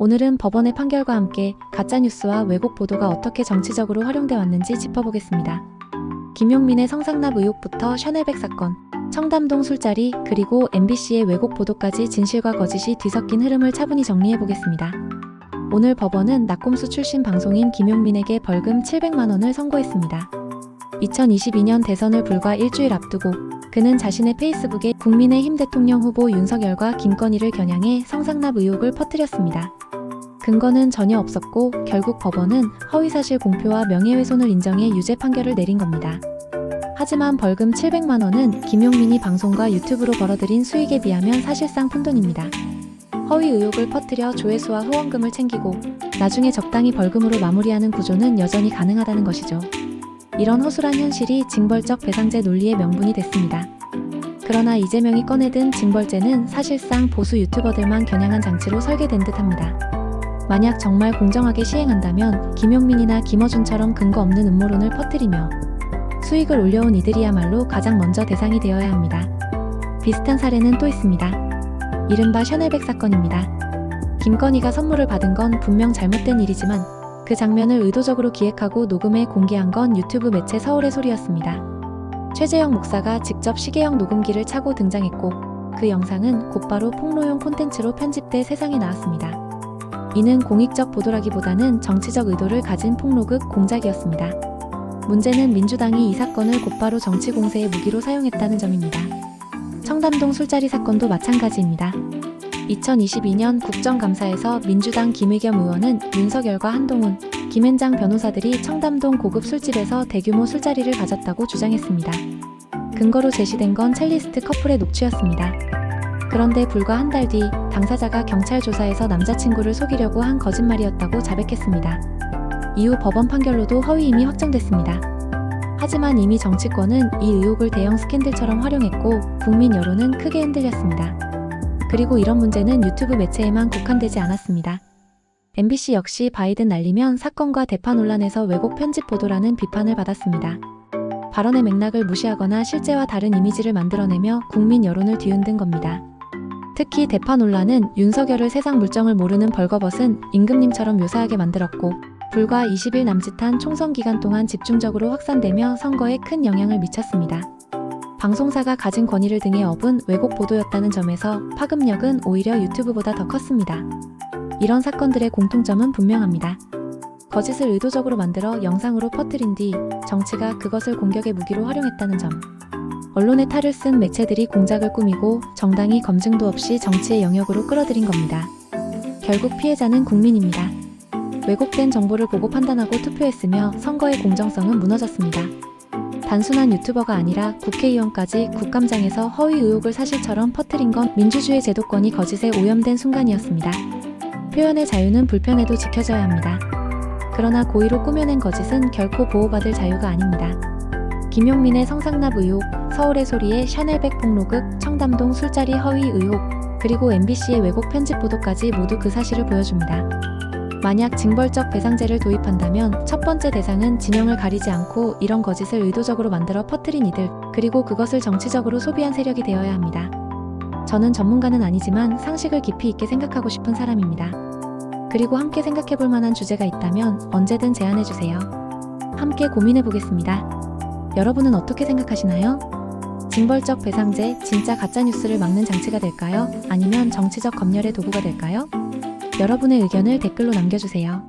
오늘은 법원의 판결과 함께 가짜뉴스와 왜곡 보도가 어떻게 정치적으로 활용돼 왔는지 짚어보겠습니다. 김용민의 성상납 의혹부터 샤넬백 사건, 청담동 술자리, 그리고 MBC의 왜곡 보도까지 진실과 거짓이 뒤섞인 흐름을 차분히 정리해보겠습니다. 오늘 법원은 낙곰수 출신 방송인 김용민에게 벌금 700만 원을 선고했습니다. 2022년 대선을 불과 일주일 앞두고 그는 자신의 페이스북에 국민의힘 대통령 후보 윤석열과 김건희를 겨냥해 성상납 의혹을 퍼뜨렸습니다. 근거는 전혀 없었고 결국 법원은 허위사실 공표와 명예훼손을 인정해 유죄 판결을 내린 겁니다. 하지만 벌금 700만 원은 김용민이 방송과 유튜브로 벌어들인 수익에 비하면 사실상 푼돈입니다. 허위 의혹을 퍼뜨려 조회수와 후원금을 챙기고 나중에 적당히 벌금으로 마무리하는 구조는 여전히 가능하다는 것이죠. 이런 허술한 현실이 징벌적 배상제 논리의 명분이 됐습니다. 그러나 이재명이 꺼내든 징벌제는 사실상 보수 유튜버들만 겨냥한 장치로 설계된 듯합니다. 만약 정말 공정하게 시행한다면 김용민이나 김어준처럼 근거 없는 음모론을 퍼뜨리며 수익을 올려온 이들이야말로 가장 먼저 대상이 되어야 합니다. 비슷한 사례는 또 있습니다. 이른바 샤넬백 사건입니다. 김건희가 선물을 받은 건 분명 잘못된 일이지만 그 장면을 의도적으로 기획하고 녹음해 공개한 건 유튜브 매체 서울의 소리였습니다. 최재형 목사가 직접 시계형 녹음기를 차고 등장했고 그 영상은 곧바로 폭로용 콘텐츠로 편집돼 세상에 나왔습니다. 이는 공익적 보도라기보다는 정치적 의도를 가진 폭로극 공작이었습니다. 문제는 민주당이 이 사건을 곧바로 정치 공세의 무기로 사용했다는 점입니다. 청담동 술자리 사건도 마찬가지입니다. 2022년 국정감사에서 민주당 김의겸 의원은 윤석열과 한동훈, 김앤장 변호사들이 청담동 고급 술집에서 대규모 술자리를 가졌다고 주장했습니다. 근거로 제시된 건 첼리스트 커플의 녹취였습니다. 그런데 불과 한 달 뒤 당사자가 경찰 조사에서 남자친구를 속이려고 한 거짓말이었다고 자백했습니다. 이후 법원 판결로도 허위임이 확정됐습니다. 하지만 이미 정치권은 이 의혹을 대형 스캔들처럼 활용했고 국민 여론은 크게 흔들렸습니다. 그리고 이런 문제는 유튜브 매체에만 국한되지 않았습니다. MBC 역시 바이든 날리면 사건과 대파 논란에서 왜곡 편집 보도라는 비판을 받았습니다. 발언의 맥락을 무시하거나 실제와 다른 이미지를 만들어내며 국민 여론을 뒤흔든 겁니다. 특히 대파 논란은 윤석열을 세상 물정을 모르는 벌거벗은 임금님처럼 묘사하게 만들었고 불과 20일 남짓한 총선 기간 동안 집중적으로 확산되며 선거에 큰 영향을 미쳤습니다. 방송사가 가진 권위를 등에 업은 왜곡 보도였다는 점에서 파급력은 오히려 유튜브보다 더 컸습니다. 이런 사건들의 공통점은 분명합니다. 거짓을 의도적으로 만들어 영상으로 퍼뜨린 뒤 정치가 그것을 공격의 무기로 활용했다는 점. 언론의 탈을 쓴 매체들이 공작을 꾸미고 정당이 검증도 없이 정치의 영역으로 끌어들인 겁니다. 결국 피해자는 국민입니다. 왜곡된 정보를 보고 판단하고 투표했으며 선거의 공정성은 무너졌습니다. 단순한 유튜버가 아니라 국회의원까지 국감장에서 허위 의혹을 사실처럼 퍼뜨린 건 민주주의 제도권이 거짓에 오염된 순간이었습니다. 표현의 자유는 불편해도 지켜져야 합니다. 그러나 고의로 꾸며낸 거짓은 결코 보호받을 자유가 아닙니다. 김용민의 성상납 의혹, 서울의 소리의 샤넬백 폭로극, 청담동 술자리 허위 의혹, 그리고 MBC의 왜곡 편집 보도까지 모두 그 사실을 보여줍니다. 만약 징벌적 배상제를 도입한다면 첫 번째 대상은 진영을 가리지 않고 이런 거짓을 의도적으로 만들어 퍼뜨린 이들, 그리고 그것을 정치적으로 소비한 세력이 되어야 합니다. 저는 전문가는 아니지만 상식을 깊이 있게 생각하고 싶은 사람입니다. 그리고 함께 생각해볼 만한 주제가 있다면 언제든 제안해주세요. 함께 고민해보겠습니다. 여러분은 어떻게 생각하시나요? 징벌적 배상제, 진짜 가짜뉴스를 막는 장치가 될까요? 아니면 정치적 검열의 도구가 될까요? 여러분의 의견을 댓글로 남겨주세요.